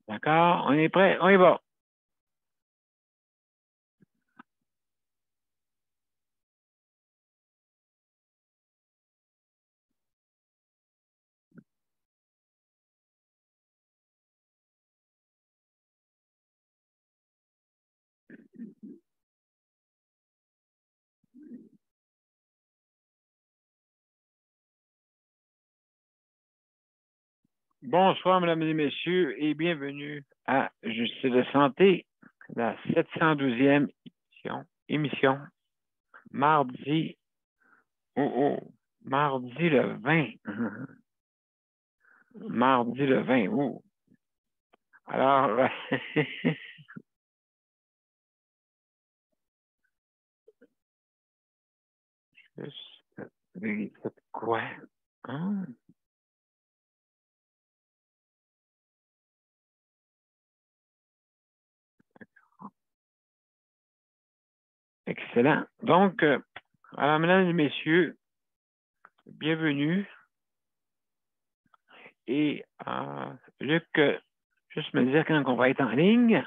D'accord? On est prêt? On y va. Bonsoir, mesdames et messieurs, et bienvenue à Justice de santé, la 712e émission, mardi, mardi le 20. Mardi le 20 août. Alors, c'est quoi? Hein? Excellent. Donc, alors, mesdames et messieurs, bienvenue. Et Luc, juste me dire quand on va être en ligne.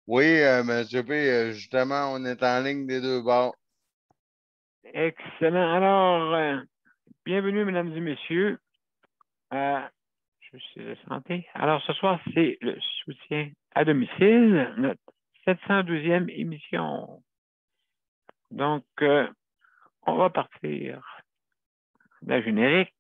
Oui, M. P, justement, on est en ligne des deux bords. Excellent. Alors, bienvenue, mesdames et messieurs, à Justice de santé. Alors, ce soir, c'est le soutien à domicile, notre 712e émission. Donc, on va partir de la générique.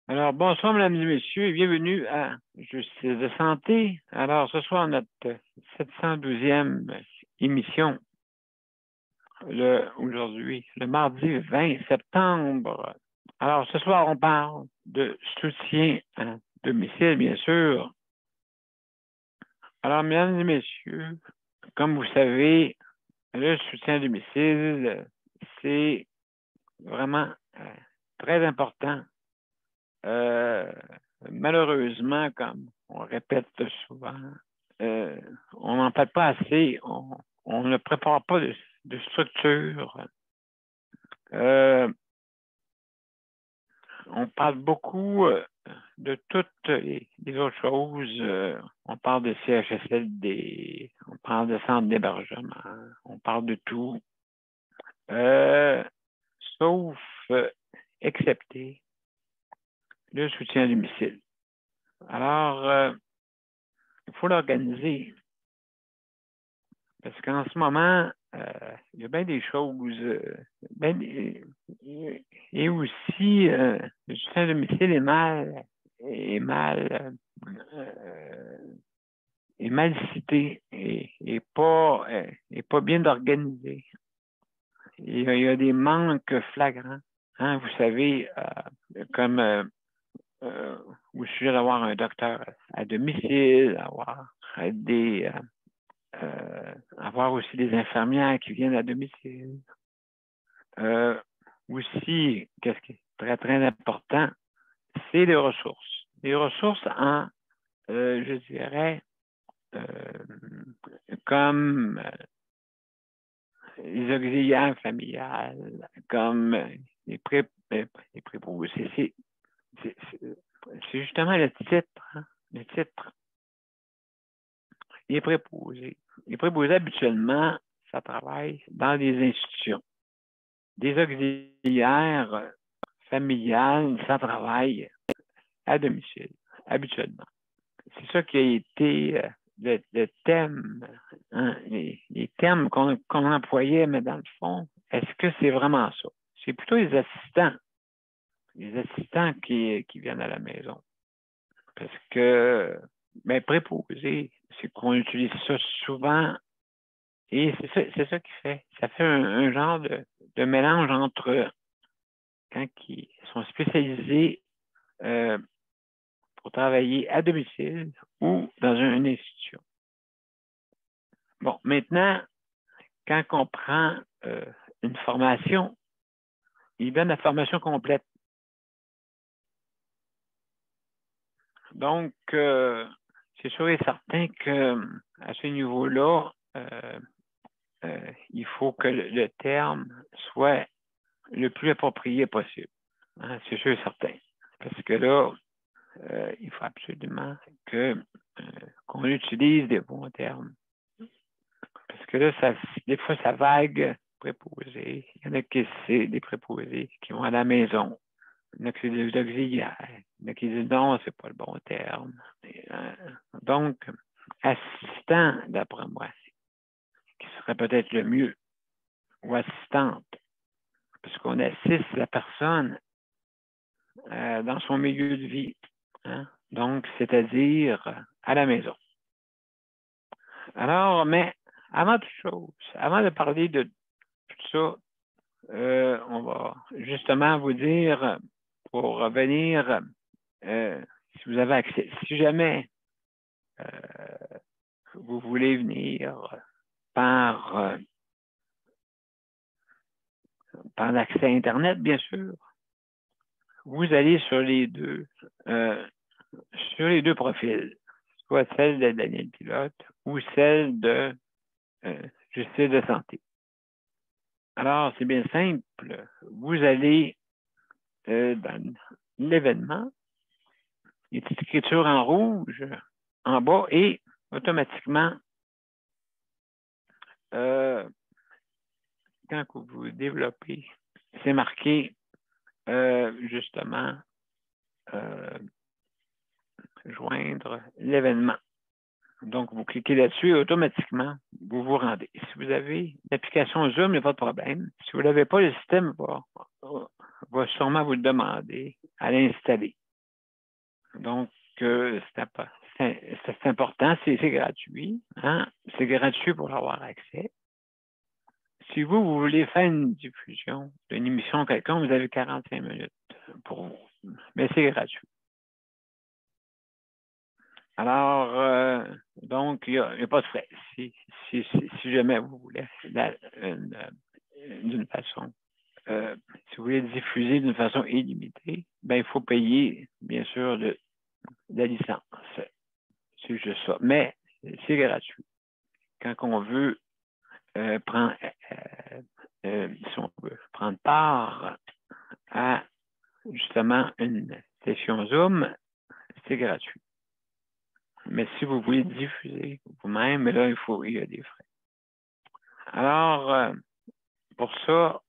Alors, bonsoir, mesdames et messieurs, et bienvenue à Justice de santé. Alors, ce soir, notre 712e émission, aujourd'hui, le mardi 20 septembre. Alors, ce soir, on parle de soutien à domicile, bien sûr. Alors, mesdames et messieurs, comme vous savez, le soutien à domicile, c'est vraiment très important. Malheureusement, comme on répète souvent, on n'en parle pas assez, on ne prépare pas de structure. On parle beaucoup de toutes les autres choses. On parle de CHSLD, on parle de centre d'hébergement, on parle de tout, sauf excepté le soutien à domicile. Alors, il faut l'organiser. Parce qu'en ce moment, il y a bien des choses. Et aussi, le soutien à domicile est mal, euh, est mal cité et pas bien organisé. Il y a des manques flagrants. Hein, vous savez, comme au sujet d'avoir un docteur à domicile, avoir des avoir aussi des infirmières qui viennent à domicile. Aussi, qu'est-ce qui est très, très important, c'est les ressources. Les ressources en, je dirais, comme les auxiliaires familiales, comme les préposés. C'est justement le titre, hein, le titre. Les préposés. Les préposés, habituellement, ça travaille dans des institutions. Des auxiliaires familiales, ça travaille à domicile, habituellement. C'est ça qui a été le thème, hein, les termes qu'on employait, mais dans le fond, est-ce que c'est vraiment ça? C'est plutôt les assistants qui viennent à la maison. Parce que, mais préposé, c'est qu'on utilise ça souvent et c'est ça qui fait. Ça fait un genre de mélange entre quand ils sont spécialisés pour travailler à domicile ou dans une institution. Bon, maintenant, quand on prend une formation, ils donnent la formation complète. Donc, c'est sûr et certain qu'à ce niveau-là, il faut que le terme soit le plus approprié possible. Hein, c'est sûr et certain. Parce que là, il faut absolument qu'on utilise des bons termes. Parce que là, des fois, ça vague préposé. Il y en a qui c'est des préposés qui vont à la maison. Il y en a qui c'est des auxiliaires. Il y en a qui disent non, c'est pas le bon terme. Donc, assistant, d'après moi, qui serait peut-être le mieux, ou assistante, parce qu'on assiste la personne dans son milieu de vie. Hein? Donc, c'est-à-dire à la maison. Alors, mais avant toute chose, avant de parler de tout ça, on va justement vous dire, pour revenir, si vous avez accès, si jamais vous voulez venir par l'accès à Internet, bien sûr, vous allez sur les deux profils, soit celle de Daniel Pilote ou celle de Justice de santé. Alors, c'est bien simple. Vous allez dans l'événement, il y a une petite écriture en rouge en bas et automatiquement, quand vous développez, c'est marqué justement joindre l'événement. Donc, vous cliquez là-dessus et automatiquement, vous vous rendez. Si vous avez l'application Zoom, il n'y a pas de problème. Si vous ne l'avez pas, le système va sûrement vous le demander à l'installer. Donc, c'est important, c'est gratuit. Hein? C'est gratuit pour avoir accès. Si vous voulez faire une diffusion d'une émission quelconque, vous avez 45 minutes pour vous. Mais c'est gratuit. Alors, donc, il n'y a pas de frais. Si jamais vous voulez, d'une façon, si vous voulez diffuser d'une façon illimitée, ben, il faut payer, bien sûr, la licence. C'est juste ça. Mais c'est gratuit. Quand on veut prendre part à justement une session Zoom, c'est gratuit. Mais si vous voulez diffuser vous-même, là, il y a des frais. Alors, pour ça,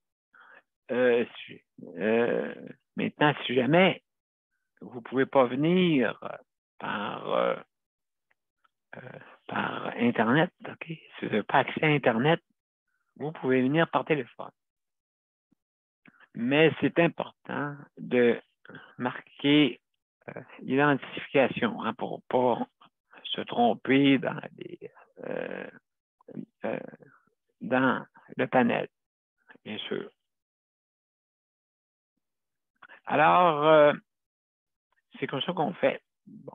maintenant, si jamais vous ne pouvez pas venir par Internet, OK? Si vous n'avez pas accès à Internet, vous pouvez venir par téléphone. Mais c'est important de marquer l'identification hein, pour ne pas se tromper dans le panel, bien sûr. Alors, c'est comme ça qu'on fait. Bon.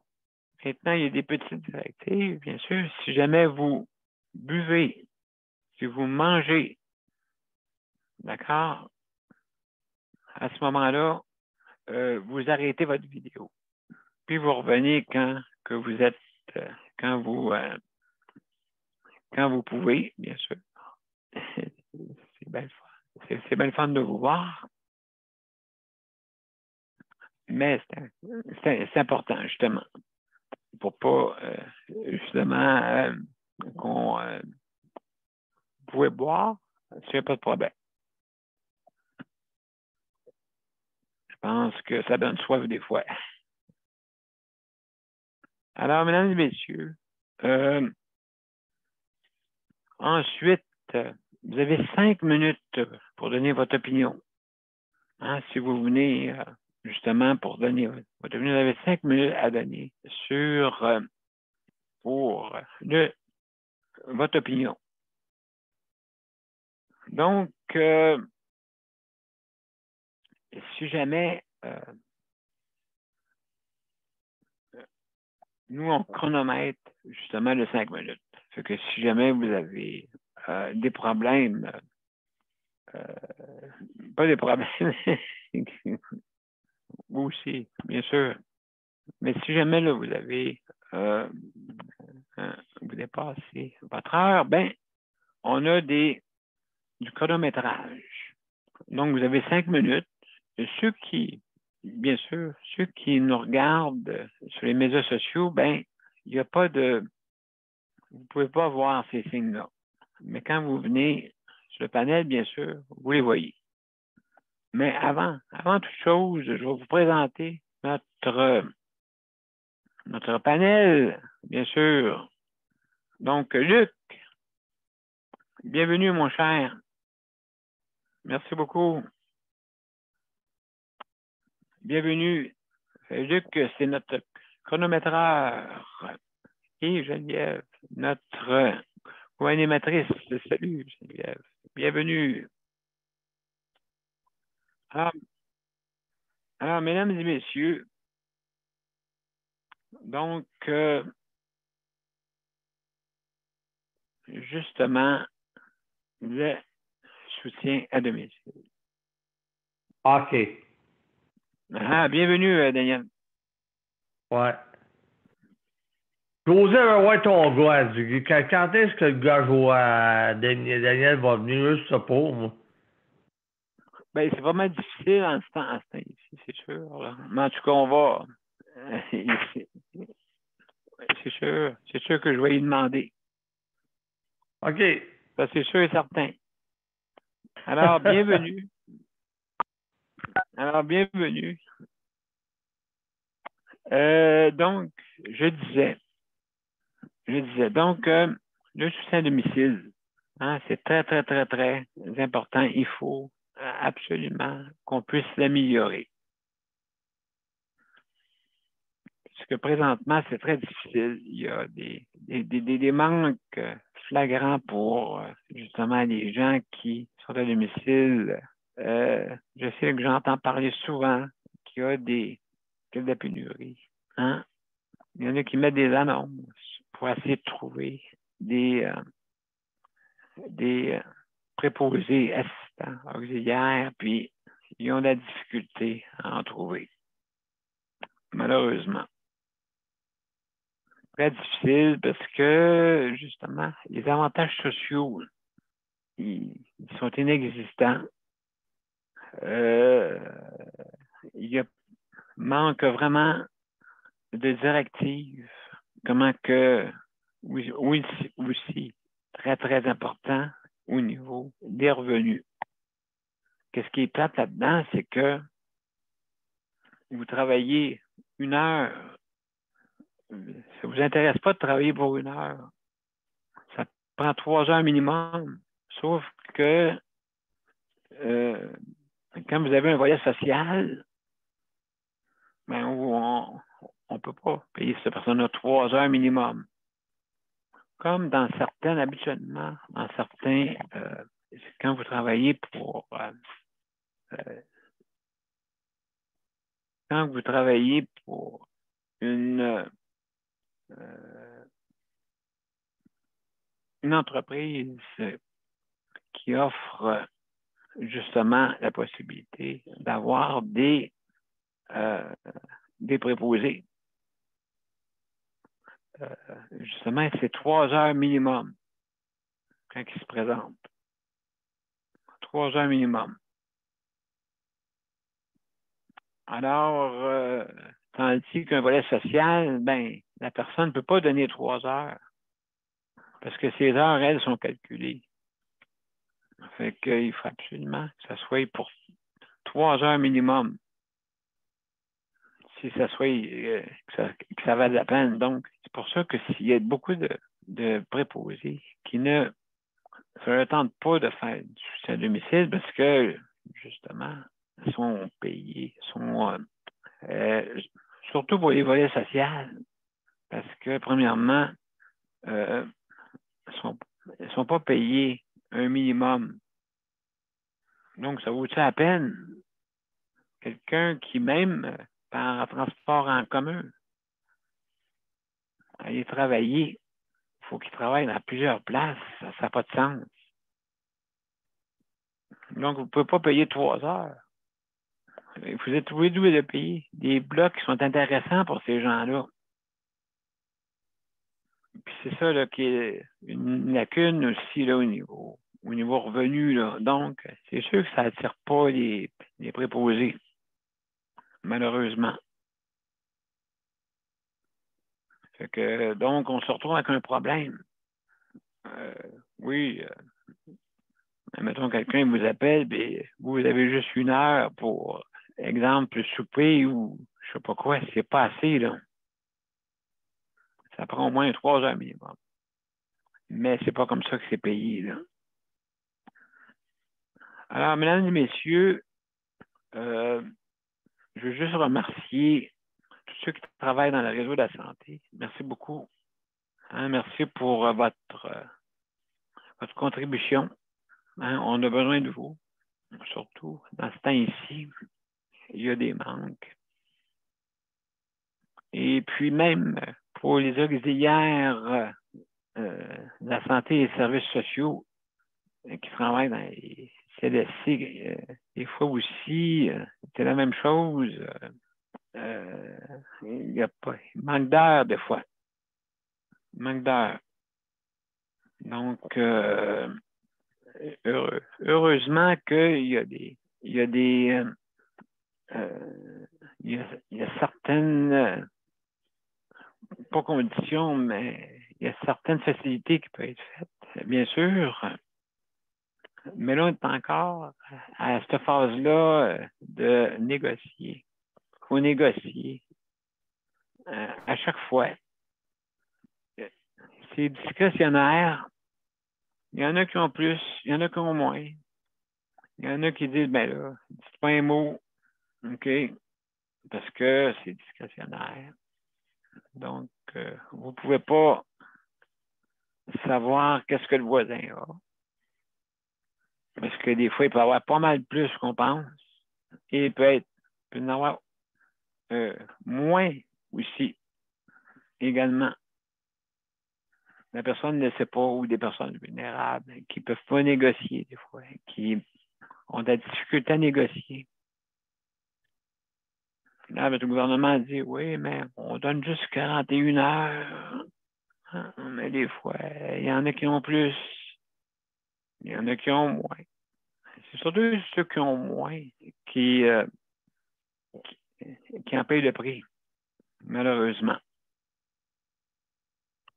Maintenant, il y a des petites directives, bien sûr. Si jamais vous buvez, si vous mangez, d'accord, à ce moment-là, vous arrêtez votre vidéo. Puis vous revenez quand que vous êtes, quand vous pouvez, bien sûr. C'est bien le fun. C'est bien le fun de vous voir. Mais c'est important, justement, pour pas, justement, qu'on pouvez boire, s'il n'y a pas de problème. Je pense que ça donne soif des fois. Alors, mesdames et messieurs, ensuite, vous avez 5 minutes pour donner votre opinion. Hein, si vous venez justement pour donner votre opinion, vous avez 5 minutes à donner pour votre opinion. Donc, si jamais nous, on chronomètre justement le 5 minutes. Fait que si jamais vous avez des problèmes, pas des problèmes, vous aussi, bien sûr. Mais si jamais là, vous avez vous dépassez votre heure, ben, on a du chronométrage. Donc, vous avez 5 minutes. Et bien sûr, ceux qui nous regardent sur les médias sociaux, ben, il n'y a pas de. Vous ne pouvez pas voir ces signes-là. Mais quand vous venez sur le panel, bien sûr, vous les voyez. Mais avant toute chose, je vais vous présenter notre panel, bien sûr. Donc, Luc, bienvenue, mon cher. Merci beaucoup. Bienvenue. Luc, c'est notre chronométreur. Et Geneviève, notre co-animatrice. Salut, Geneviève. Bienvenue. Alors, mesdames et messieurs, donc, justement, le soutien à domicile. OK. Bienvenue, Daniel. Ouais. José va voir ton gars. Quand est-ce que le gars Daniel va venir? Je sais pas, moi. Ben, c'est vraiment difficile en ce temps ici, c'est sûr. Là. Mais en tout cas, on va. C'est sûr que je vais y demander. OK. Ça, c'est sûr et certain. Alors, bienvenue. Donc, je disais, donc, le soutien à domicile, hein, c'est très, très, très, très important. Il faut absolument qu'on puisse l'améliorer. Parce que présentement, c'est très difficile. Il y a des manques flagrants pour justement les gens qui sont à domicile. Je sais que j'entends parler souvent qu'il y a de la pénurie. Hein? Il y en a qui mettent des annonces pour essayer de trouver des préposés assistants auxiliaires, puis ils ont de la difficulté à en trouver, malheureusement. Très difficile parce que, justement, les avantages sociaux, ils sont inexistants. Il manque vraiment de directives. Comment que, oui, aussi, très, très important au niveau des revenus. Qu'est-ce qui est plate là-dedans, c'est que vous travaillez 1 heure. Ça ne vous intéresse pas de travailler pour 1 heure. Ça prend 3 heures minimum. Sauf que quand vous avez un voyage social, ben, on ne peut pas payer cette personne-là 3 heures minimum. Comme habituellement, quand vous travaillez pour une une entreprise qui offre justement la possibilité d'avoir des préposés. Justement, c'est 3 heures minimum quand ils se présentent. 3 heures minimum. Alors, tandis qu'un volet social, ben, la personne ne peut pas donner 3 heures parce que ces heures, elles, sont calculées. Ça fait qu'il faut absolument que ça soit pour 3 heures minimum. Si ça soit que ça vaille la peine. Donc, c'est pour ça que s'il y a beaucoup de préposés qui ne se tentent pas de faire du soutien à domicile parce que, justement, ils sont payés, surtout pour les volets sociaux, parce que, premièrement, ils ne sont pas payés un minimum. Donc, ça vaut-il la peine? Quelqu'un qui, même par transport en commun, aller travailler, il faut qu'il travaille dans plusieurs places. Ça n'a pas de sens. Donc, vous ne pouvez pas payer 3 heures. Vous êtes obligé de payer des blocs qui sont intéressants pour ces gens-là. Puis c'est ça là, qui est une lacune aussi là, au niveau revenu. Là. Donc, c'est sûr que ça n'attire pas les préposés, malheureusement. Fait que, donc, on se retrouve avec un problème. Oui, mettons, quelqu'un vous appelle, puis vous avez juste 1 heure pour, exemple, souper ou je sais pas quoi, c'est pas assez, là. Ça prend au moins 3 heures minimum. Mais c'est pas comme ça que c'est payé, là. Alors, mesdames et messieurs, je veux juste remercier tous ceux qui travaillent dans le réseau de la santé. Merci beaucoup. Hein, merci pour votre contribution. Hein, on a besoin de vous, surtout dans ce temps-ci. Il y a des manques. Et puis même pour les auxiliaires de la santé et des services sociaux qui travaillent dans les CLSC, des fois aussi, c'est la même chose. Il manque d'heures des fois. Il manque d'heures. Donc, heureusement qu'il y a certaines, pas conditions, mais il y a certaines facilités qui peuvent être faites, bien sûr. Mais là, on est encore à cette phase-là de négocier. Il faut négocier à chaque fois. C'est discrétionnaire. Il y en a qui ont plus, il y en a qui ont moins. Il y en a qui disent, ben là, dites pas un mot, OK, parce que c'est discrétionnaire. Donc, vous ne pouvez pas savoir qu'est-ce que le voisin a. Parce que des fois, il peut y avoir pas mal plus qu'on pense. Et il peut y en avoir moins aussi, également. La personne ne sait pas, ou des personnes vulnérables qui ne peuvent pas négocier des fois, qui ont de la difficulté à négocier. Là, le gouvernement dit, oui, mais on donne juste 41 heures. Mais des fois, il y en a qui ont plus, il y en a qui ont moins. C'est surtout ceux qui ont moins qui en payent le prix, malheureusement.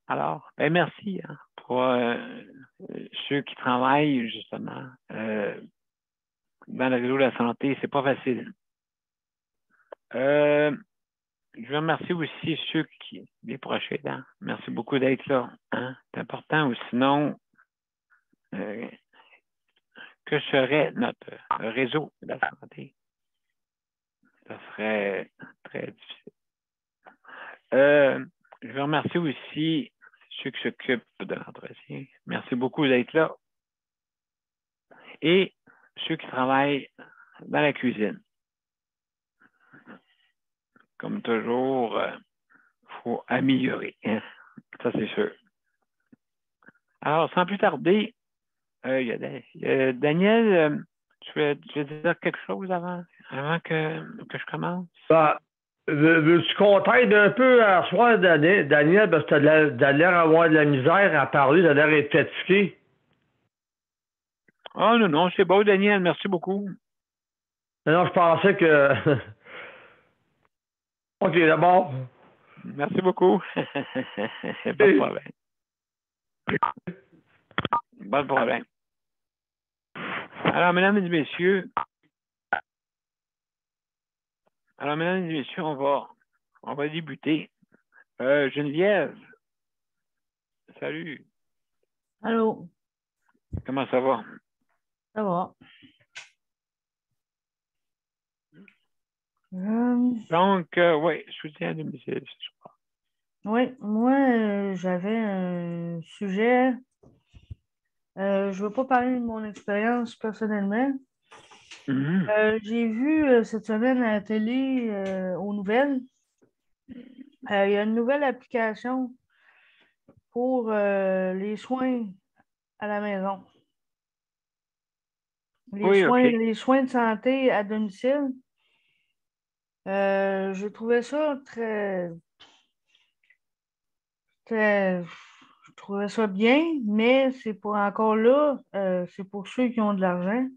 Alors, ben merci pour ceux qui travaillent justement dans le réseau de la santé. C'est pas facile. Je veux remercier aussi ceux les proches aidants. Merci beaucoup d'être là. Hein? C'est important, ou sinon, que serait notre réseau de la santé? Ça serait très difficile. Je veux remercier aussi ceux qui s'occupent de l'entretien. Merci beaucoup d'être là. Et ceux qui travaillent dans la cuisine. Comme toujours, il faut améliorer. Hein? Ça, c'est sûr. Alors, sans plus tarder, il y a Daniel, tu veux dire quelque chose avant que je commence? Ben, veux-tu qu'on t'aide un peu à soir, Daniel, parce que t'as l'air d'avoir de la misère à parler, t'as l'air d'être fatigué. Oh non, non, c'est beau, Daniel, merci beaucoup. Non, je pensais que... OK, d'abord. Merci beaucoup. Pas de problème. Pas de problème. Alors, mesdames et messieurs, on va débuter. Geneviève, salut. Allô, Comment ça va? ça va. Euh, Donc, oui, soutien à domicile ce soir. oui, moi, j'avais un sujet. Je ne veux pas parler de mon expérience personnellement. Mhm. J'ai vu cette semaine à la télé, aux nouvelles, il y a une nouvelle application pour les soins à la maison. Oui, OK. Les soins de santé à domicile. Je trouvais ça je trouvais ça bien, mais c'est pour encore là, c'est pour ceux qui ont de l'argent.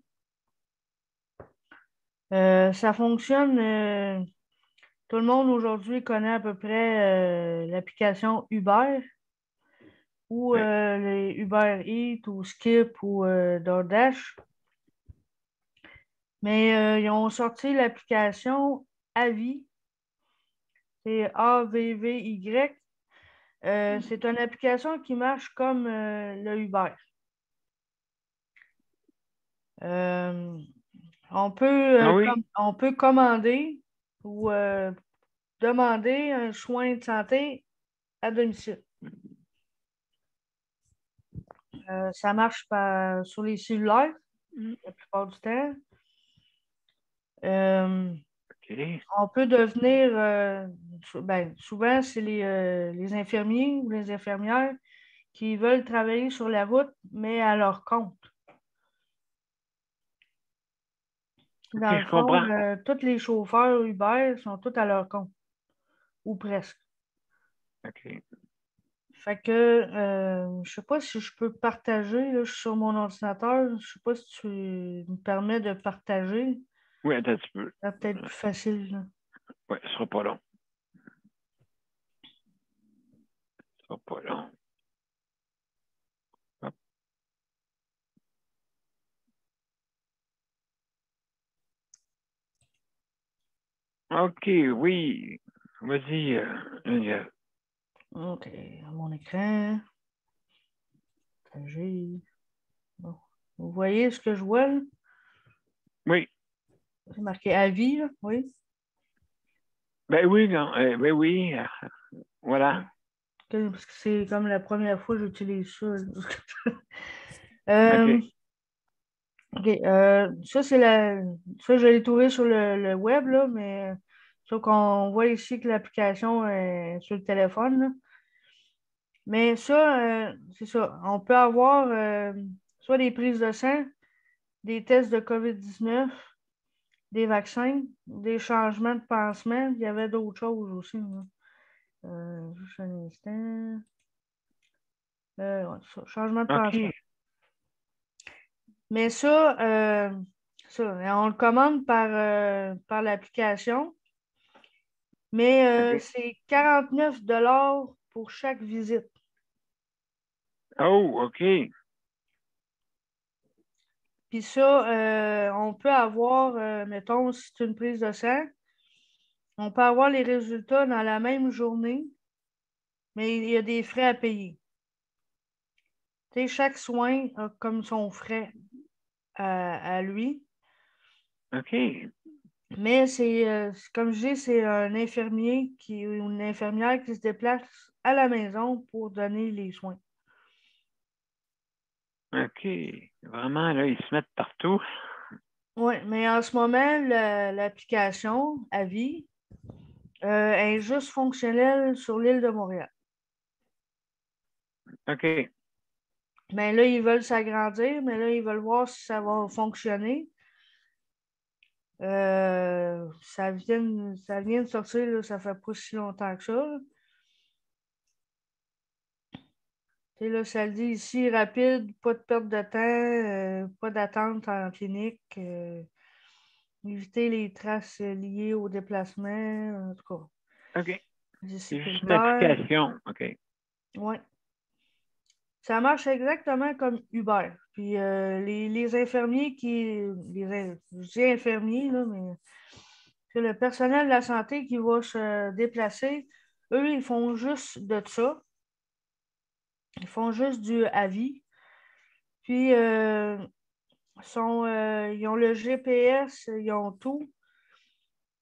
Ça fonctionne. Tout le monde aujourd'hui connaît à peu près l'application Uber ou Oui. les Uber Eats ou Skip ou DoorDash. Mais ils ont sorti l'application Avi. C'est AVVY. C'est une application qui marche comme le Uber. Euh, Ah oui? on peut commander ou demander un soin de santé à domicile. Ça marche sur les cellulaires la plupart du temps. OK. On peut devenir, souvent, c'est les infirmiers ou les infirmières qui veulent travailler sur la route, mais à leur compte. OK, Dans le je fond, comprends. tous les chauffeurs Uber sont tous à leur compte, ou presque. OK. Fait que je sais pas si je peux partager, là, je suis sur mon ordinateur. Je sais pas si tu me permets de partager. Oui, attends un petit peu. Ça va peut-être plus facile, là. Oui, ce sera pas long. Ce sera pas long. Hop. OK, oui. Vas-y, Geneviève. OK, mon écran. Partager. Bon. Vous voyez ce que je vois, là? Oui. C'est marqué avis, là, oui. Ben oui, non. Ben oui. Voilà. Parce que c'est comme la première fois que j'utilise ça, là. OK. OK, ça, je l'ai trouvé sur le web, là, mais sauf qu'on voit ici que l'application est sur le téléphone, là. Mais ça, c'est ça. On peut avoir soit des prises de sang, des tests de COVID-19, des vaccins, des changements de pansement. Il y avait d'autres choses aussi, là. Juste un instant. Ouais, ça, changement de pansement. OK. Mais ça, on le commande par l'application, mais OK. c'est 49 $ pour chaque visite. Oh, OK. Puis ça, on peut avoir, mettons, si c'est une prise de sang, on peut avoir les résultats dans la même journée, mais il y a des frais à payer. Tu sais, chaque soin a comme son frais à lui. OK. Mais comme je dis, c'est un infirmier ou une infirmière qui se déplace à la maison pour donner les soins. OK. Vraiment, là, ils se mettent partout. Oui, mais en ce moment, l'application Avis est juste fonctionnelle sur l'île de Montréal. OK. Mais là, ils veulent s'agrandir, mais là, ils veulent voir si ça va fonctionner. Ça vient de sortir, là, ça fait pas si longtemps que ça. Là. Là, ça le dit ici, rapide, pas de perte de temps, pas d'attente en clinique, éviter les traces liées au déplacement, en tout cas. OK. C'est C'est juste une sécuritaire. application. OK. Ouais. Ça marche exactement comme Uber. Puis les infirmiers je dis infirmiers, là, mais c'est le personnel de la santé qui va se déplacer. Eux, ils font juste de ça. Ils font juste du avis. Puis, ils ont le GPS, ils ont tout.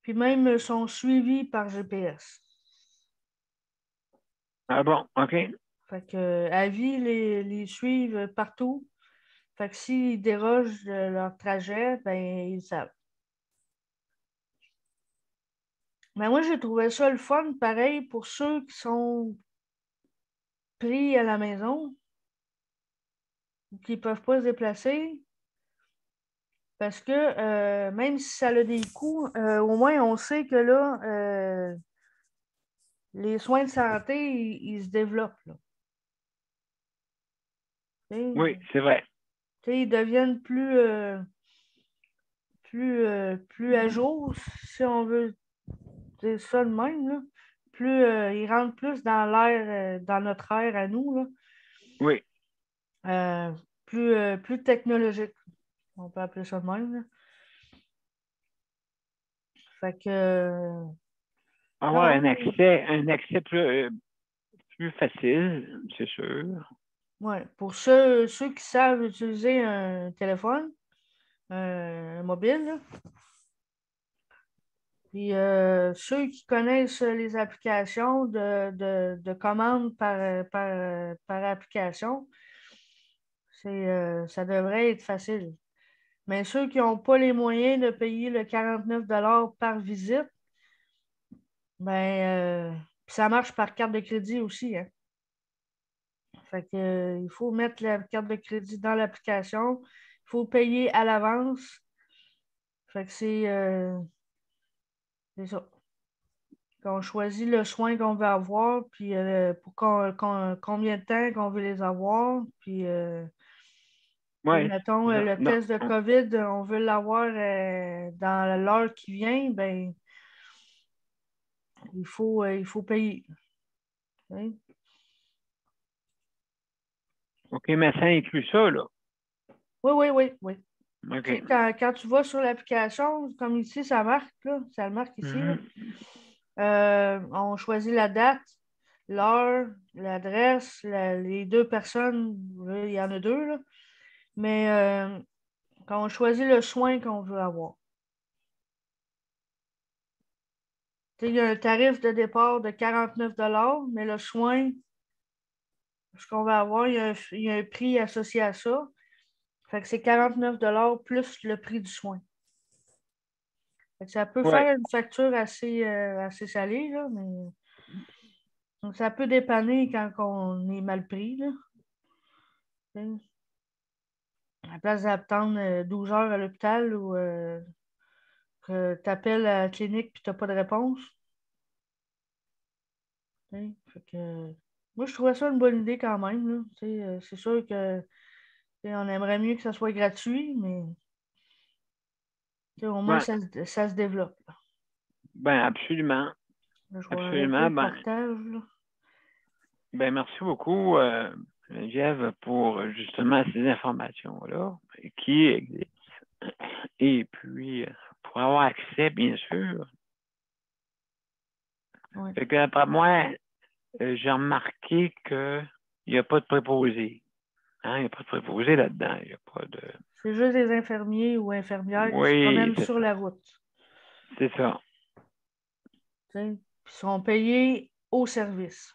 Puis même, ils sont suivis par GPS. Ah bon, OK. Fait que, avis les suivent partout. Fait que s'ils dérogent de leur trajet, ben, ils savent. Mais moi, j'ai trouvé ça le fun, pareil, pour ceux qui sont pris à la maison, qui ne peuvent pas se déplacer. Parce que même si ça a des coûts, au moins on sait que là, les soins de santé, ils se développent. Là. Oui, c'est vrai. Ils deviennent plus à jour, si on veut dire ça de même. Là. Plus, ils rentrent plus dans l'air, dans notre ère à nous. Là. Oui. Plus technologique. On peut appeler ça de même. Là. Fait que. Avoir Non, un accès plus facile, c'est sûr. ouais. Pour ceux qui savent utiliser un téléphone, un mobile, là. Puis ceux qui connaissent les applications de commandes par application, ça devrait être facile. Mais ceux qui n'ont pas les moyens de payer le 49 par visite, ben, ça marche par carte de crédit aussi. Hein. Fait que, il faut mettre la carte de crédit dans l'application. Il faut payer à l'avance. Fait que c'est ça. On choisit le soin qu'on veut avoir, puis pour combien de temps qu'on veut les avoir. Puis, Oui. mettons, le test de COVID, on veut l'avoir dans l'heure qui vient, ben, il faut payer. Hein? OK, mais ça inclut ça, là. Oui. OK. Tu sais, quand tu vas sur l'application, comme ici, ça marque, là, ça le marque ici. Là. On choisit la date, l'heure, l'adresse, les deux personnes, là, il y en a deux, là. Mais quand on choisit le soin qu'on veut avoir. Tu sais, il y a un tarif de départ de 49 mais le soin, ce qu'on va avoir, il y a un prix associé à ça. Fait que c'est 49 plus le prix du soin. Fait que ça peut Ouais. faire une facture assez salée, là, mais donc, ça peut dépanner quand on est mal pris. Là. À la place d'attendre 12 heures à l'hôpital ou que tu appelles à la clinique et tu n'as pas de réponse. Fait que, moi, je trouvais ça une bonne idée quand même. Là. C'est sûr que on aimerait mieux que ça soit gratuit, mais au moins Ben, ça se développe. Là. ben absolument. Là, je vais arrêter Absolument. le portage. Là. Ben, merci beaucoup, Geneviève, pour justement ces informations-là qui existent. Et puis, pour avoir accès, bien sûr. Ouais. Fait que, après moi, j'ai remarqué qu'il n'y a pas de préposé. Hein? Il n'y a pas de préposé là-dedans. Il n'y a pas de. C'est juste des infirmiers ou infirmières qui se Oui, promènent sur la route. c'est ça. Puis ils sont payés au service.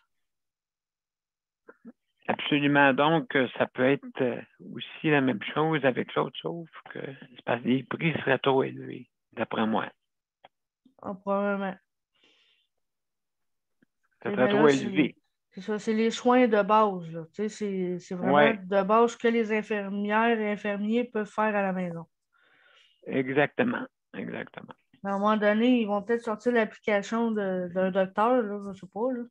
Absolument. Donc, ça peut être aussi la même chose avec l'autre, sauf que c'est parce que les prix seraient trop élevés, d'après moi. Ah, probablement. Ça serait Mais trop là, élevé. C'est ça, c'est les soins de base, là. Tu sais, c'est vraiment Ouais, de base que les infirmières et infirmiers peuvent faire à la maison. exactement. Exactement. À un moment donné, ils vont peut-être sortir l'application d'un docteur, là, je sais pas, là.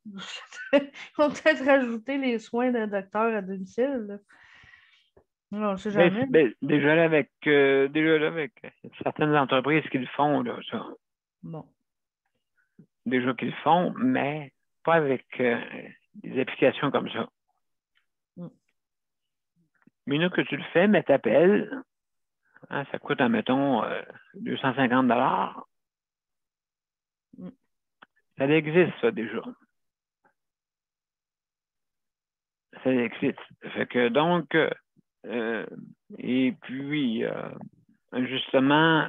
Ils vont peut-être rajouter les soins d'un docteur à domicile, là. On ne sait jamais. Déjà là, avec certaines entreprises qui le font, là, ça. Bon. Déjà qu'ils le font, mais pas avec des applications comme ça. Mm. Mais nous que tu le fais, mais t'appelles, hein, ça coûte, admettons, 250 $. Mm. Ça existe, ça, déjà. Ça existe. Fait que donc, et puis, justement,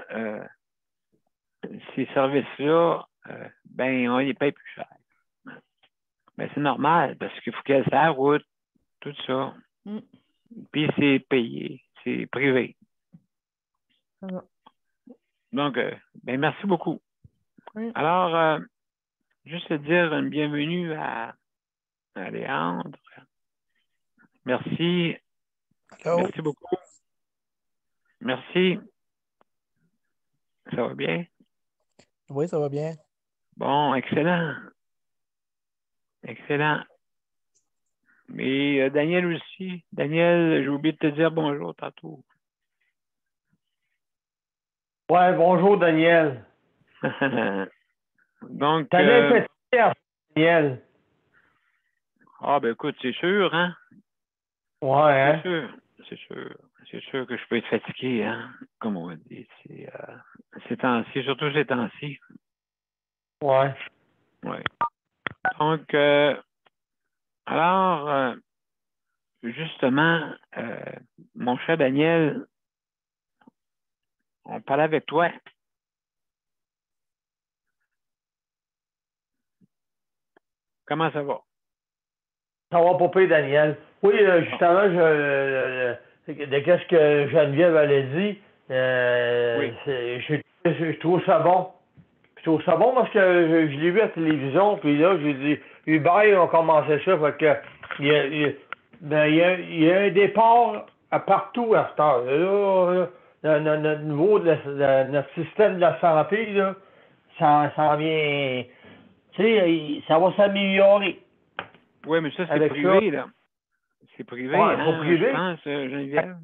ces services-là, ben, on les paye plus cher. Ben, c'est normal, parce qu'il faut qu'elle fasse la route, tout ça. Mm. Puis c'est payé, c'est privé. Ça va. Donc, ben, merci beaucoup. Oui. Alors, juste te dire une bienvenue à Léandre. Merci. Allô? Merci beaucoup. Merci. Ça va bien? Oui, ça va bien. Bon, excellent. Excellent. Mais Daniel aussi. Daniel, j'ai oublié de te dire bonjour tantôt. Ouais, bonjour, Daniel. Donc, T'as l'air fatigué, Daniel. ben écoute, c'est sûr, hein? Ouais, C'est hein? sûr. C'est sûr. C'est sûr que je peux être fatigué, hein? Comme on dit. Ces temps-ci, surtout ces temps-ci. Ouais. Oui. Donc, alors, justement, mon cher Daniel, on parlait avec toi. Comment ça va? Ça va pas pire, Daniel. Oui, justement, de qu'est-ce que Geneviève avait dit, Oui. je trouve ça bon. Je trouve ça bon parce que je l'ai vu à la télévision, puis là, j'ai dit, Uber, ils ont commencé ça, fait que, il y a un départ à partout à cette heure. Notre niveau de notre système de la santé, là, ça vient, tu sais, ça va s'améliorer Oui, mais ça, c'est avec ça. privé, là. C'est privé, Ouais, faut hein, je priver. pense, Geneviève.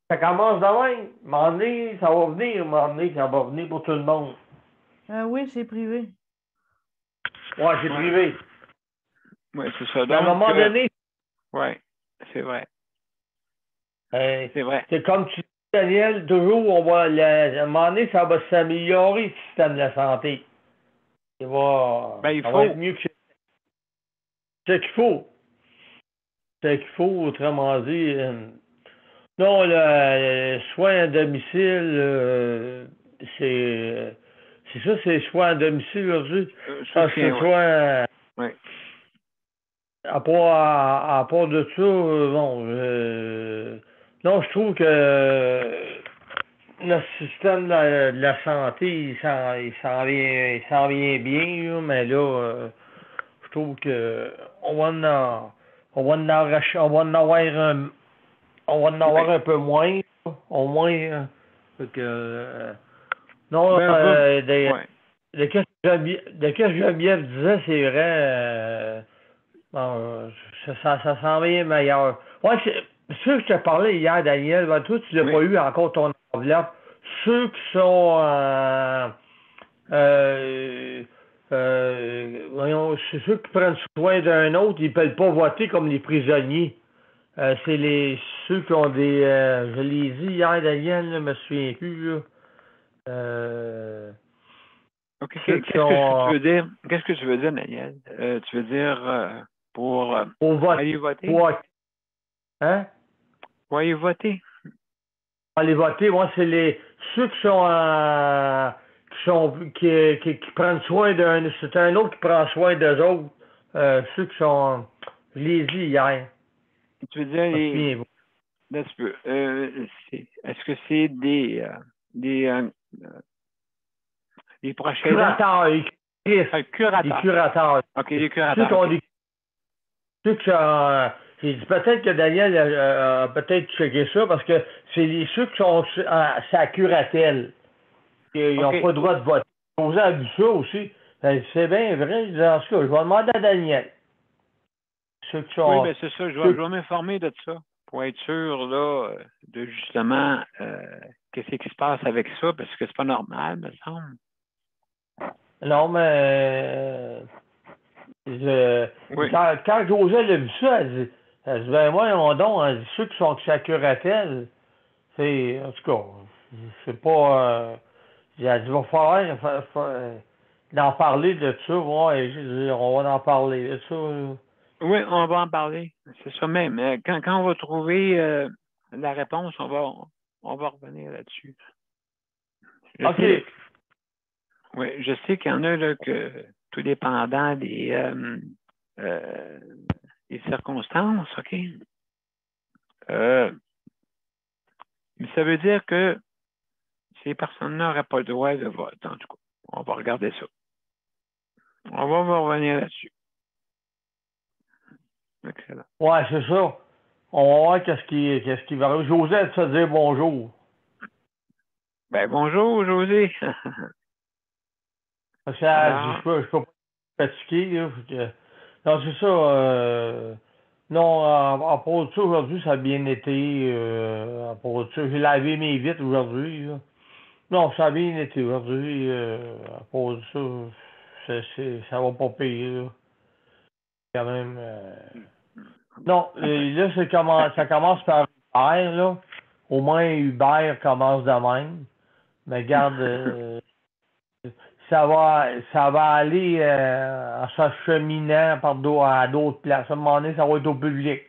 Ça commence de même. À un moment donné, ça va venir. À un moment donné, ça va venir pour tout le monde. Oui, c'est privé. Ouais, c'est Ouais. privé. Oui, c'est ça. Mais à un Donc, moment donné, oui, c'est vrai. euh, C'est vrai. c'est comme tu dis, Daniel, toujours, à un moment donné, ça va s'améliorer, le système de la santé. Ben, il Ça faut. va être mieux que ce qu'il faut. Ce qu'il faut, autrement dit. Non, le soin à domicile, c'est ça, c'est soin à domicile aujourd'hui. Parce que Soutien, oui. soit Oui. à part de ça, bon, non, je trouve que notre système de la santé, il s'en vient bien, là, mais là, je trouve que on va en arracher, on va en avoir un peu moins, là, au moins. Fait que, non, Ben, ouais. de qu'est-ce que Geneviève disait, c'est vrai. Bon, ça s'en vient meilleur. Ouais, c'est ceux que je te parlais hier, Daniel, ben, toi, tu l'as Oui. pas eu encore ton enveloppe. Ceux qui sont voyons, c'est ceux qui prennent soin d'un autre, ils ne peuvent pas voter comme les prisonniers. C'est ceux qui ont des je l'ai dit hier, Daniel, là, je me souviens plus, là. OK. Ceux Qu'est-ce qui que tu ont veux dire? Qu'est-ce que tu veux dire, Daniel? Tu veux dire pour voter. aller voter? Pour, hein? Pour aller voter? Aller voter, moi, c'est ceux qui prennent soin d'un, c'est un autre qui prend soin d'eux autres. Ceux qui sont, je l'ai dit hier, Tu veux dire je me souviens pas. Là, tu peux. Est-ce que c'est des proches aidants? Curateurs, Curateurs. les curateurs. OK, les Ceux curateurs. qui ont OK. Ceux qui sont, j'ai dit peut-être que Daniel a peut-être checké ça parce que c'est ceux qui sont sa curatelle. Ils n'ont OK. pas le droit de voter. José a vu ça aussi. C'est bien vrai. En tout cas, je vais demander à Daniel. Ceux qui Oui, sont. bien, c'est ça. Je vais m'informer de ça pour être sûr, là, de justement, qu'est-ce qui se passe avec ça, parce que c'est pas normal, me semble. Non, mais Oui. quand José a vu ça, elle dit ben voyons donc, elle dit, ceux qui sont sa curatelle, c'est. En tout cas, c'est pas. Elle a dit, il va falloir d'en parler de ça. Ouais, j'ai dit, on va en parler de ça. Oui, on va en parler. C'est ça même. Quand on va trouver la réponse, on va revenir là-dessus. OK. Je sais qu'il y en a là, que tout dépendant des circonstances, OK? Mais ça veut dire que ces personnes-là n'auraient pas le droit de vote, en tout cas. On va regarder ça. On va revenir là-dessus. Excellent. Ouais, c'est ça. On va voir qu'est-ce qui va arriver. José, elle te dire bonjour. Ben, bonjour, José. Parce que Alors, je peux pas fatiguer, là. Non, c'est ça. Non, à part de ça, aujourd'hui, ça a bien été. À part de ça, j'ai lavé mes vitres aujourd'hui, là. Non, ça a bien été aujourd'hui. À part de ça, ça va pas payer, là. Quand même. Non, là, ça commence par Uber, là. Au moins, Uber commence de même. Mais regarde, ça va aller en s'acheminant à d'autres places. À un moment donné, ça va être au public.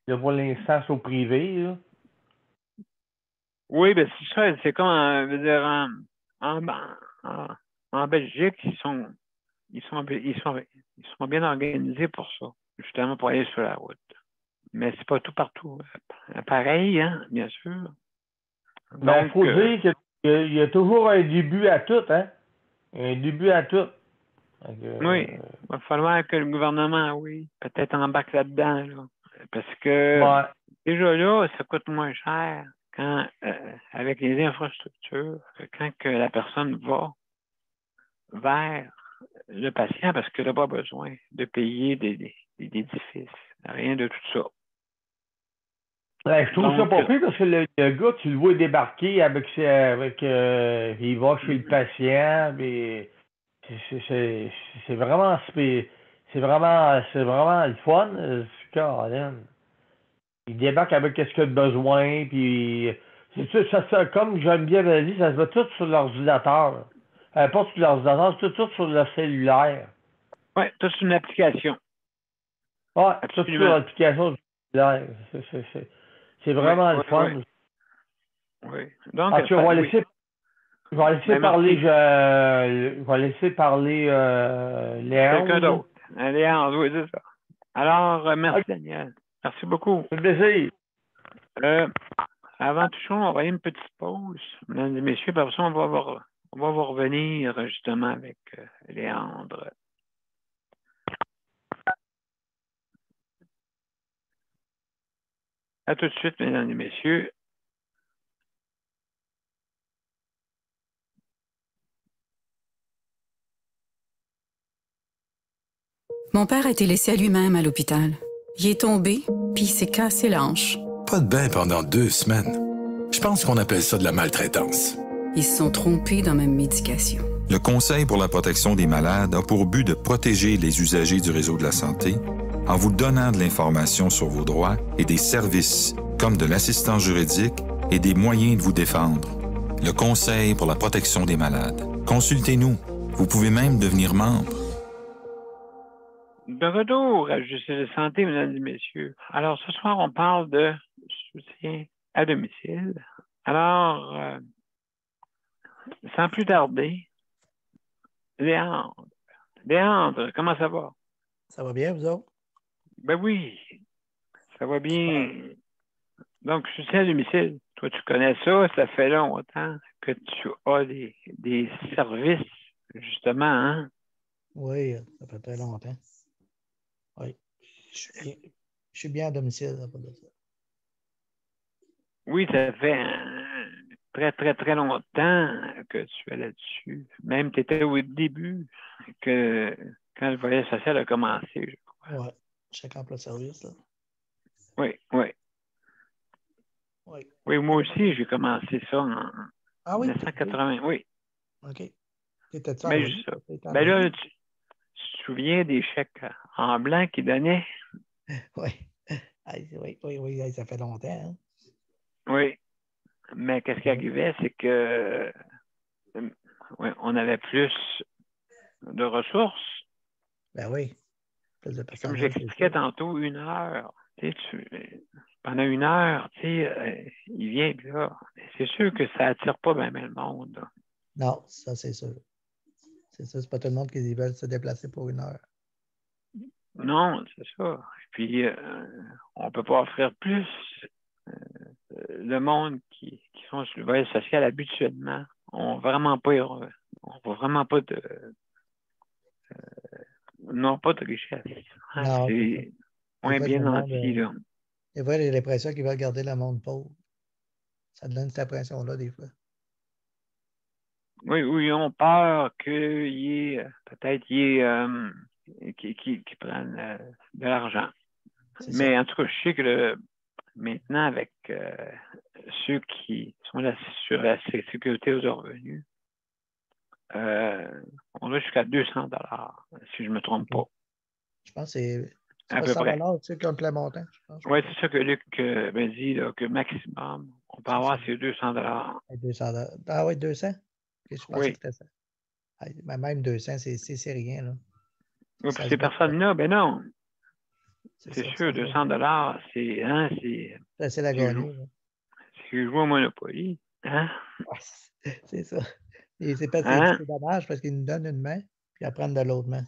Là, pour l'instant, c'est au privé, là. oui, ben c'est ça. C'est comme, je veux dire, en, en Belgique, ils sont bien organisés pour ça, justement pour aller sur la route. Mais c'est pas tout partout pareil, hein, bien sûr. Ben, il Donc, faut dire qu'il y a toujours un début à tout, hein. Un début à tout. Donc, oui, il va falloir que le gouvernement, oui, peut-être embarque là-dedans, là. Parce que ouais. déjà là, ça coûte moins cher quand avec les infrastructures, quand que la personne va vers le patient parce qu'elle n'a pas besoin de payer des édifices. Rien de tout ça. Ben, je trouve ça Donc, pas pire parce que le gars, tu le vois débarquer il va chez le patient, mais c'est vraiment c'est vraiment le fun. Caroline. Il débarque avec ce qu'il a besoin, puis comme j'aime bien la dit, ça se va tout sur l'ordinateur. Pas sur l'ordinateur, c'est tout sur le cellulaire. oui, ça c'est une application. Ouais, tout sur Absolument. l'application du cellulaire. C'est Oui, vraiment le oui, fun. oui. Oui. Donc, En tout cas, on va oui. laisser je vais laisser Ben, parler, merci. je vais laisser parler Quelqu'un Léandre. d'autre. Léandre, oui, c'est ça. Alors, merci, Ok, Daniel. Merci beaucoup. c'est plaisir. Avant tout ça, on va y une petite pause, mesdames et messieurs, puis après ça, on va vous revenir justement avec Léandre. À tout de suite, mesdames et messieurs. Mon père a été laissé à lui-même à l'hôpital. Il est tombé, puis il s'est cassé la hanche. Pas de bain pendant 2 semaines. Je pense qu'on appelle ça de la maltraitance. Ils se sont trompés dans ma médication. Le Conseil pour la protection des malades a pour but de protéger les usagers du réseau de la santé en vous donnant de l'information sur vos droits et des services comme de l'assistance juridique et des moyens de vous défendre. Le Conseil pour la protection des malades. Consultez-nous. Vous pouvez même devenir membre. De retour à Justice de santé, mesdames et messieurs. Alors, ce soir, on parle de soutien à domicile. Alors, sans plus tarder, Léandre. Léandre, comment ça va? Ça va bien, vous autres? Ben oui, ça va bien. Donc, soutien à domicile, toi, tu connais ça, ça fait longtemps que tu as des services, justement, hein? Oui, ça fait très longtemps. Oui. Je suis bien à domicile à part de ça. Oui, ça fait très, très, très longtemps que tu es là-dessus. Même tu étais au début que quand le voyage social a commencé, je crois. Ouais. Chaque emploi de service, là. Oui, oui. Oui. Oui, moi aussi, j'ai commencé ça en Ah oui? 1980. Oui. OK. T'étais-tu Mais envoyé? juste ça. T'étais Ben envoyé? là, tu te souviens des chèques en blanc qu'ils donnaient? Oui. Oui, oui, oui, ça fait longtemps. Hein? Oui. Mais qu'est-ce qui arrivait, c'est que oui, on avait plus de ressources. Ben oui. Plus de Comme personnel, c'est j'expliquais sûr. tantôt, 1 heure. Pendant 1 heure, il vient, puis là, c'est sûr que ça attire pas bien le monde. Là. Non, ça, c'est sûr. C'est sûr, c'est pas tout le monde qui veut se déplacer pour 1 heure. Non, c'est ça. Puis, on peut pas offrir plus. Le monde qui sont sur le voyage social habituellement n'ont vraiment pas, n'ont pas de richesse. Hein, Non, c'est ça. c'est Des moins fois, bien le monde, nanti, là. des fois, j'ai l'impression qu'ils veulent garder le monde pauvre. Ça donne cette impression-là, des fois. Oui, ou ils ont peur qu'il y ait, peut-être, qui prennent de l'argent. C'est Mais ça. en tout cas, je sais que maintenant, avec ceux qui sont là sur la sécurité aux revenus, on va jusqu'à 200 si je ne me trompe pas. Je pense que c'est À pas peu 100 près. tu sais, comme plein montant, je pense. Oui, c'est ça que Luc me dit, là, que maximum, on peut avoir ces 200 200 Ah oui, 200? Je pensais Oui. que c'était ça. Mais même 200, c'est rien, là. Oui, Ça pour se ces bat, personnes-là, ben non. C'est ça, sûr, ça se bat. 200 c'est Facile à gagner, là. si je joue au Monopoly, hein? C'est ça. Et c'est parce que Hein? c'est dommage parce qu'ils nous donnent une main, puis ils prennent de l'autre main.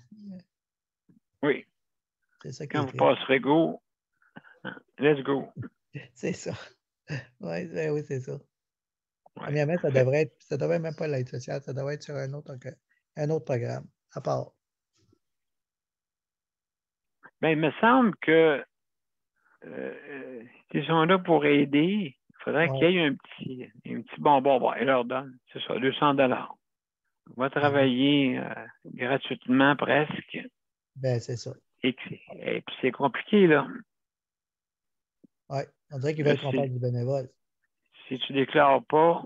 Oui. C'est ça qui Quand est vous triste. passerez go, let's go. C'est ça. Oui, c'est ça. Ouais. Premièrement, ça devrait même pas l'aide sociale, ça devrait être sur un autre programme, à part. Ben, il me semble que ils sont là pour aider. Il faudrait qu'il y ait un petit bonbon. Bon, ils leur donnent, c'est ça, 200 On va travailler gratuitement presque. Ben, c'est ça. Et puis c'est compliqué, là. Oui, on dirait qu'ils veulent qu'on fasse du bénévole. Si tu déclares pas,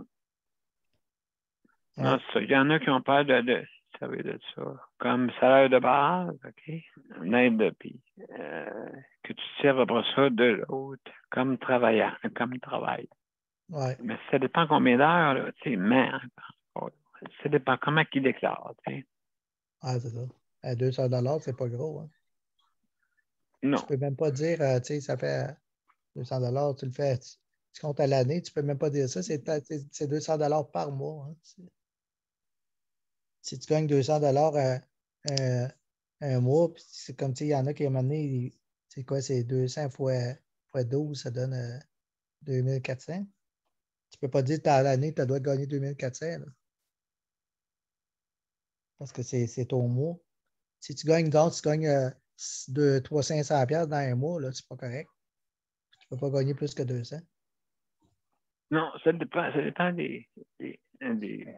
non, Ouais. c'est ça. Il y en a qui ont peur de ça. Comme salaire de base, OK? Une aide, puis que tu serves après ça de l'autre comme travaillant, comme travail. Ouais. Mais ça dépend combien d'heures, là, tu sais, mais ça dépend comment ils déclarent, tu sais. Ah, c'est ça. À 200 c'est pas gros, hein. Non. Tu peux même pas dire, tu sais, ça fait 200 tu le fais, tu comptes à l'année, tu peux même pas dire ça, c'est 200 par mois. Hein. Si tu gagnes 200 un mois, puis c'est comme, tu sais, il y en a qui, à un moment donné, c'est quoi, c'est 200 fois 12, ça donne 2400. Tu peux pas dire que à l'année, tu dois gagner 2400, là. Parce que c'est ton mois. Si tu gagnes, donc, tu gagnes 300-500 piastres dans un mois, là, c'est pas correct. Tu peux pas gagner plus que 200. Non, ça dépend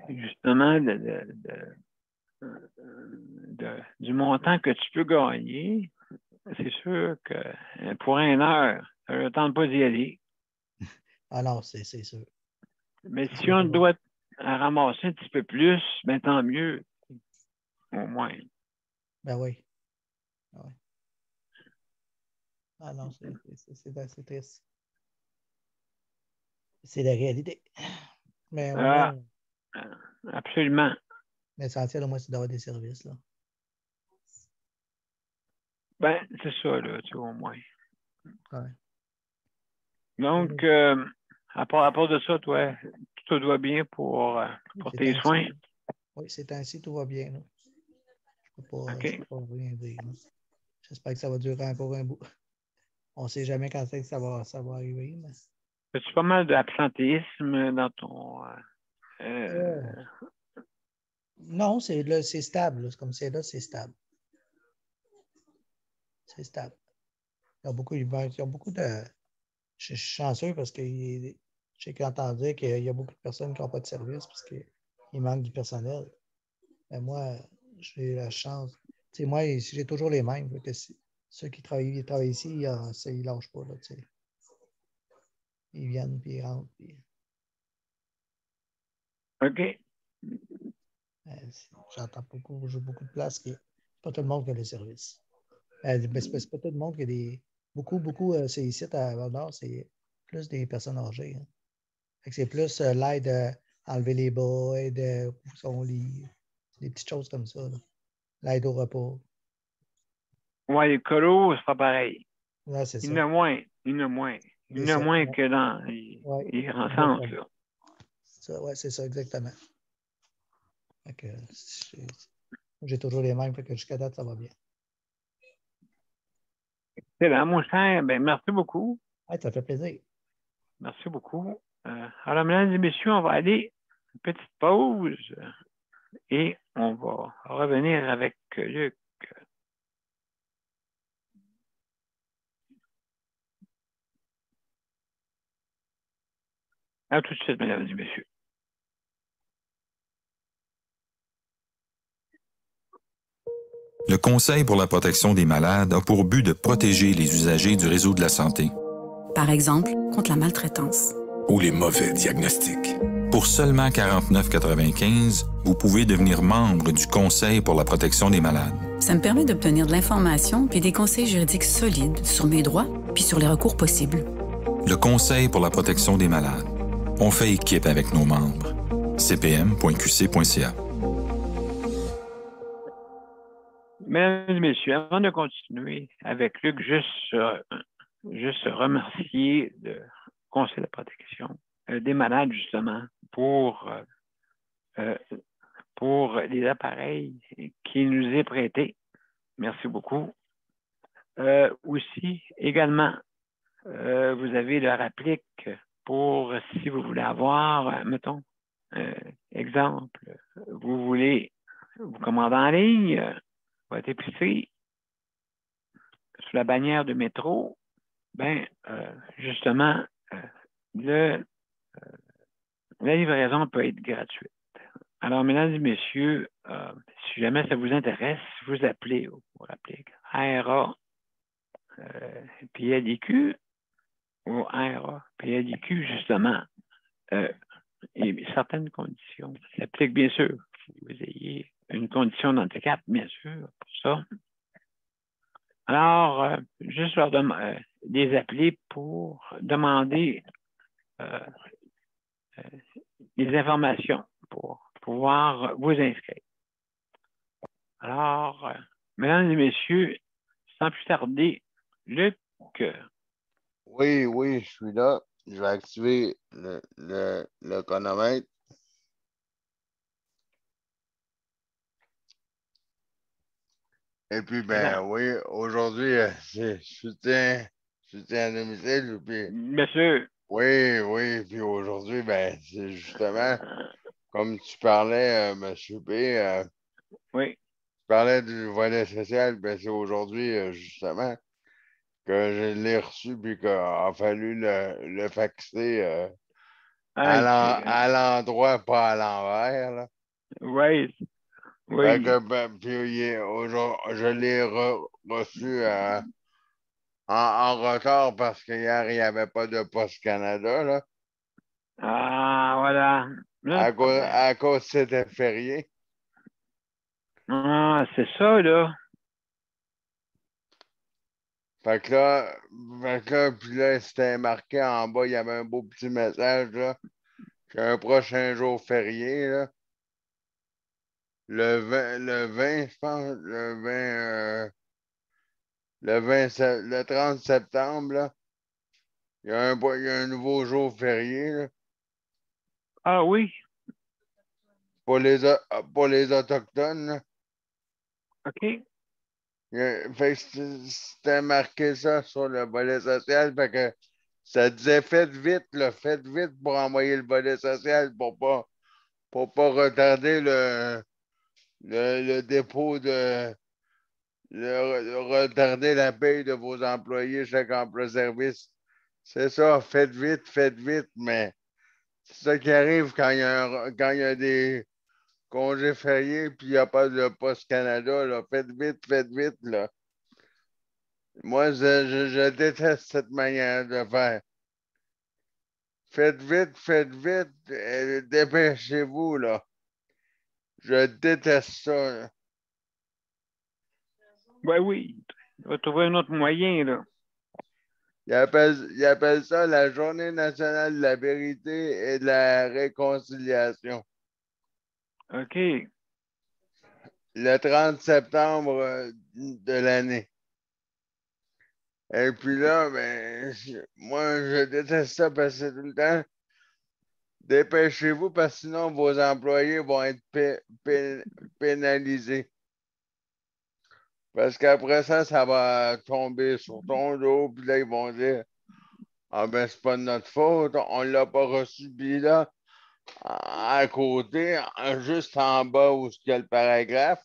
justement du montant que tu peux gagner. C'est sûr que pour 1 heure, ça ne tente pas d'y aller. Ah non, c'est sûr. Mais si on doit ramasser un petit peu plus, ben tant mieux. Au moins. Ben oui. Ah, oui. Ah non, c'est triste. C'est la réalité. Mais au moins, absolument. l'essentiel, au moins, c'est d'avoir des services, là. Ben, c'est ça, là, tu vois, au moins. Ouais. Donc, à part de ça, toi, tout va bien pour tes soins? Oui, c'est ainsi, tout va bien, là. Je ne peux pas rien dire, là. J'espère que ça va durer encore un bout. On ne sait jamais quand c'est que ça va arriver. Mais... As-tu pas mal d'absentéisme dans ton... Non, c'est stable. Là. Comme c'est là, c'est stable. C'est stable. ils ont beaucoup de. Je suis chanceux parce que j'ai entendu dire qu'il y a beaucoup de personnes qui n'ont pas de service parce qu'il manque du personnel. Mais moi, j'ai la chance. Tu sais, moi, j'ai toujours les mêmes. Fait que ceux qui travaillent ici, ils ne lâchent pas. Là, tu sais. Ils viennent, puis ils rentrent. Puis, OK. j'entends beaucoup, j'ai beaucoup de places qui. C'est pas tout le monde qui a les services. Mais c'est pas tout le monde qui a des. Beaucoup, c'est ici à Val-d'Or, c'est plus des personnes âgées. Hein. Fait que c'est plus l'aide à enlever les bas, aide pour son lit, des petites choses comme ça. Là. L'aide au repas. Ouais, les colos, c'est pas pareil. Ouais, c'est Il y ça. en a moins. Il y en a moins. Il y en a ça. moins Ouais. que dans les Ouais, centres, là. C'est ça, exactement. Fait que j'ai toujours les mêmes, fait que jusqu'à date, ça va bien. C'est là, mon cher. Ben, merci beaucoup. Ouais, ça fait plaisir. Merci beaucoup. Alors, mesdames et messieurs, on va aller une petite pause et on va revenir avec Luc. À tout de suite, mesdames et messieurs. Le Conseil pour la protection des malades a pour but de protéger les usagers du réseau de la santé. Par exemple, contre la maltraitance. Ou les mauvais diagnostics. Pour seulement 49,95 $, vous pouvez devenir membre du Conseil pour la protection des malades. Ça me permet d'obtenir de l'information puis des conseils juridiques solides sur mes droits puis sur les recours possibles. Le Conseil pour la protection des malades. On fait équipe avec nos membres. cpm.qc.ca. Mesdames et messieurs, avant de continuer avec Luc, juste remercier le Conseil de protection des malades, justement, pour les appareils qui nous est prêtés. Merci beaucoup. Aussi, également, vous avez leur applique pour si vous voulez avoir, mettons, exemple, vous voulez vous commander en ligne votre épicerie sous la bannière de métro, ben justement, la livraison peut être gratuite. Alors, mesdames et messieurs, si jamais ça vous intéresse, vous appelez pour l'applique ARA PADQ ou ARA PADQ, justement, et certaines conditions s'appliquent, bien sûr. Il faut que vous ayez une condition d'handicap, bien sûr, pour ça. Alors, juste les appeler pour demander des informations pour pouvoir vous inscrire. Alors, mesdames et messieurs, sans plus tarder, Luc. Oui, je suis là. Je vais activer le chronomètre. Et puis, ben oui, aujourd'hui, c'est soutien à domicile. Puis, bien sûr. Oui, puis aujourd'hui, ben, c'est justement, comme tu parlais, M. P, oui. Tu parlais du volet social, ben c'est aujourd'hui, justement, que je l'ai reçu puis qu'il a fallu le faxer à l'endroit, pas à l'envers. Là. Oui. Fait que, ben, puis je l'ai reçu en retard parce qu'hier, il n'y avait pas de Poste Canada. Là. Ah, voilà. À cause c'était férié. Ah, c'est ça, là. Fait que là, puis là, c'était marqué en bas, il y avait un beau petit message, là. Un prochain jour férié, là. Le 20, je pense, le 30 septembre, là, il y a un nouveau jour férié, là. Ah oui? Pour les Autochtones, là. OK. Fait que c'était marqué ça sur le volet social, fait que ça disait faites vite pour envoyer le volet social pour pas retarder le dépôt retarder la paye de vos employés, chaque emploi-service. C'est ça, faites vite, mais c'est ça qui arrive quand il y a des congés fériés puis il n'y a pas de Poste Canada. Là. Faites vite, là. Moi, je déteste cette manière de faire. Faites vite, dépêchez-vous, là. Je déteste ça. Là. Ben oui, on va trouver un autre moyen, là. Ils appellent ça la Journée nationale de la vérité et de la réconciliation. OK. Le 30 septembre de l'année. Et puis là, ben, moi, je déteste ça parce que c'est tout le temps. Dépêchez-vous parce que sinon vos employés vont être pénalisés. Parce qu'après ça, ça va tomber sur ton dos, puis là, ils vont dire ah ben, c'est pas de notre faute, on l'a pas reçu, puis là, à côté, juste en bas où il y a le paragraphe,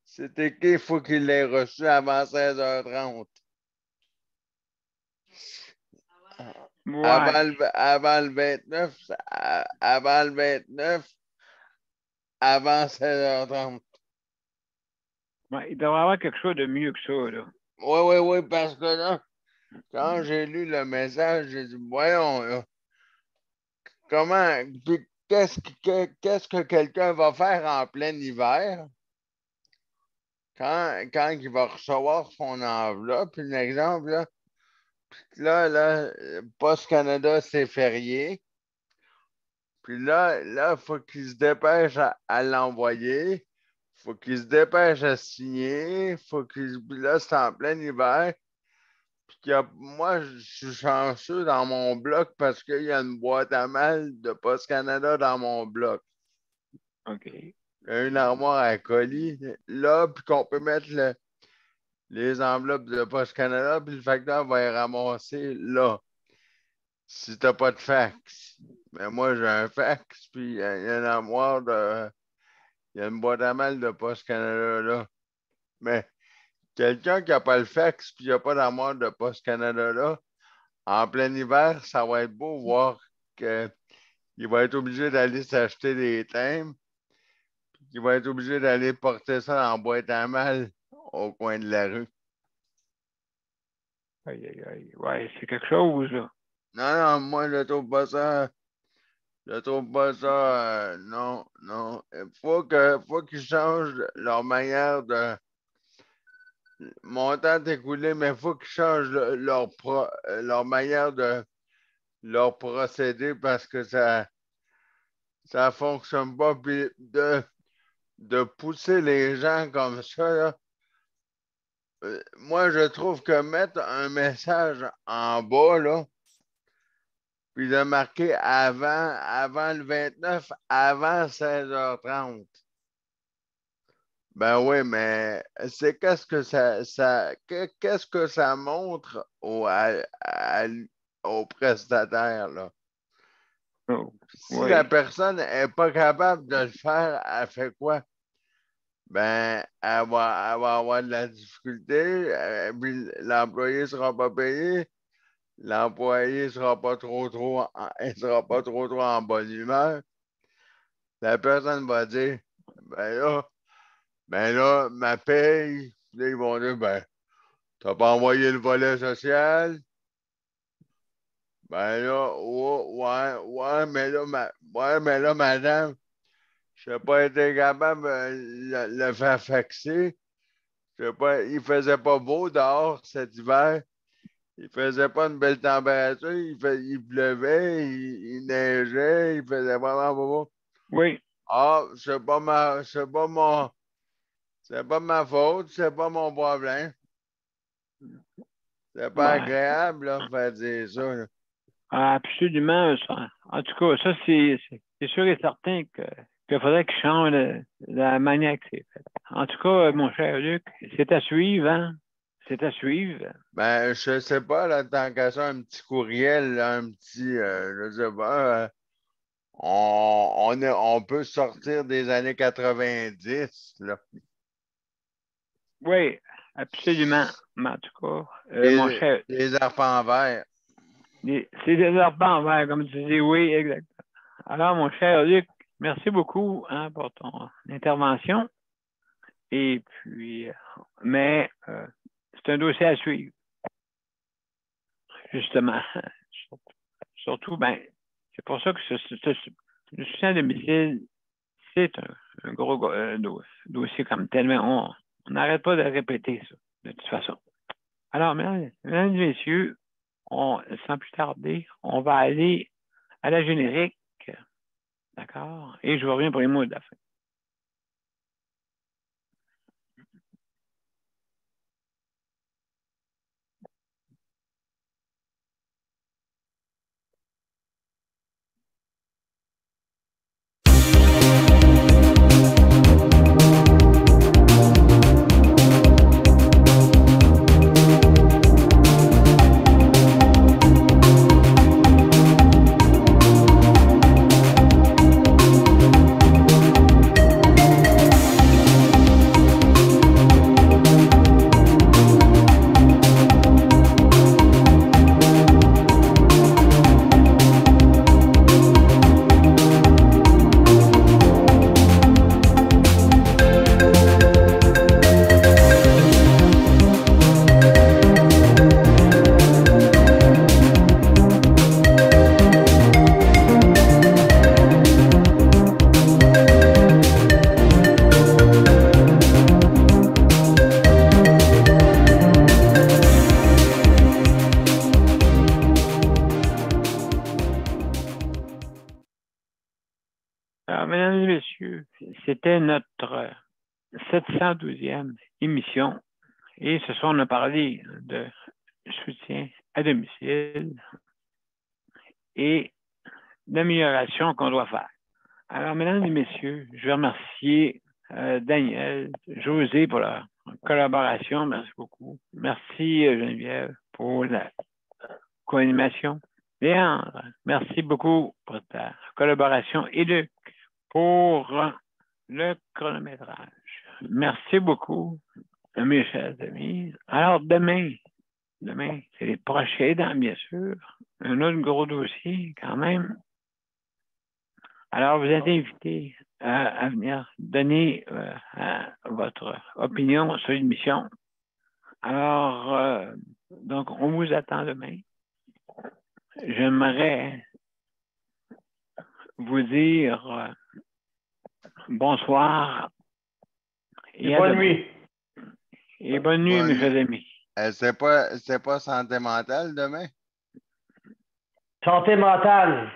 c'est écrit il faut qu'il l'ait reçu avant 16h30. Ouais. Avant le 29, avant 16h30. Ouais, il devrait y avoir quelque chose de mieux que ça, là. Oui, parce que là, quand j'ai lu le message, j'ai dit, voyons, là, comment, puis qu'est-ce que quelqu'un va faire en plein hiver quand il va recevoir son enveloppe, un exemple, là, Post Canada, c'est férié. Puis là, il faut qu'il se dépêche à l'envoyer. Il faut qu'il se dépêche à signer. Puis là, c'est en plein hiver. Puis moi, je suis chanceux dans mon bloc parce qu'il y a une boîte à mal de Post Canada dans mon bloc. OK. Il y a une armoire à colis là, puis qu'on peut mettre les enveloppes de Post Canada, puis le facteur va les ramasser là. Si tu n'as pas de fax. Mais moi, j'ai un fax, puis il y a une armoire il y a une boîte à mal de Post Canada là. Mais quelqu'un qui n'a pas le fax, puis il n'y a pas d'armoire de Post Canada là, en plein hiver, ça va être beau voir qu'il va être obligé d'aller s'acheter des timbres, puis qu'il va être obligé d'aller porter ça en boîte à mal au coin de la rue. Aïe. Ouais, c'est quelque chose, là. Non, moi, je trouve pas ça. Je trouve pas ça. Non. Il faut qu'ils changent leur manière de. Mon temps est écoulé, mais il faut qu'ils changent leur manière de leur procédé parce que ça fonctionne pas. Puis de pousser les gens comme ça, là, moi, je trouve que mettre un message en bas, là, puis de marquer avant le 29, avant 16h30. Ben oui, mais c'est qu'est-ce que ça montre au prestataire, là? Oh, Si la personne n'est pas capable de le faire, elle fait quoi? Ben, elle va avoir de la difficulté, puis l'employé ne sera pas payé, l'employé ne sera pas il sera pas trop en bonne humeur. La personne va dire, ben là, ma paye, là, ils vont dire, ben, t'as pas envoyé le volet social? Ben là, ouais, mais là, madame, je n'ai pas été capable de le faire faxer. Il faisait pas beau dehors cet hiver. Il faisait pas une belle température. Il pleuvait, il neigeait, il faisait vraiment pas beau. Oui. Ah, c'est pas ma faute, c'est pas mon problème. C'est pas agréable, là, faire dire ça. Là. Absolument. Ça. En tout cas, ça, c'est sûr et certain qu'il faudrait qu'il change la manière que c'est fait. En tout cas, mon cher Luc, c'est à suivre, hein? C'est à suivre. Ben, je sais pas, là, tant qu'à ça, un petit courriel, là, je sais pas, on peut sortir des années 90, là. Oui, Absolument. Mais en tout cas, mon cher. Les arpents verts. C'est des arpents verts, comme tu dis, oui, exactement. Alors, mon cher Luc, merci beaucoup pour ton intervention. Et puis, mais c'est un dossier à suivre. Justement. Surtout, c'est pour ça que le soutien à domicile, c'est un gros dossier comme tel, mais on n'arrête pas de répéter ça, de toute façon. Alors, mesdames et messieurs, sans plus tarder, on va aller à la générique. D'accord? Et je reviens pour les mots de la fin. Alors, mesdames et messieurs, c'était notre 712e émission. Et ce soir, on a parlé de soutien à domicile et d'amélioration qu'on doit faire. Alors, mesdames et messieurs, je vais remercier Daniel, José pour la collaboration. Merci beaucoup. Merci Geneviève pour la co-animation. Léandre, merci beaucoup pour ta collaboration. Et Luc, pour le chronométrage. Merci beaucoup, mes chers amis. Alors, demain, c'est les prochains dents, bien sûr. Un autre gros dossier, quand même. Alors, vous êtes invités à venir donner votre opinion sur l'émission. Alors, donc, on vous attend demain. J'aimerais vous dire bonsoir. Et bonne nuit. Et bonne nuit, mes chers amis. C'est pas santé mentale demain? Santé mentale.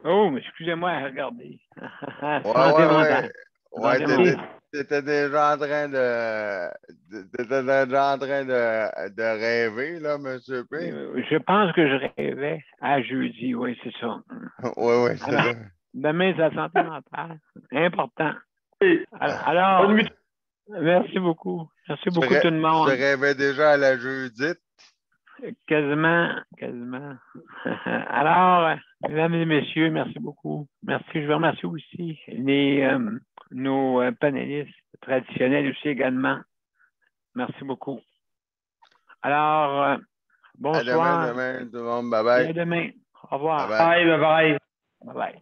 Oh, mais excusez-moi, regardez. Santé mentale. Ouais, t'étais déjà en train de rêver, là, M. P. Je pense que je rêvais à jeudi, oui, c'est ça. Oui, c'est ça. Demain, c'est la santé mentale. Important. Alors, merci beaucoup. Merci beaucoup tout le monde. Tu rêvais déjà à la jeudi? Quasiment. Alors, mesdames et messieurs, merci beaucoup. Merci. Je veux remercier aussi nos panélistes traditionnels aussi également. Merci beaucoup. Alors, bonsoir. À demain, tout le monde. Bye bye. Et à demain. Au revoir. Bye bye. Bye bye.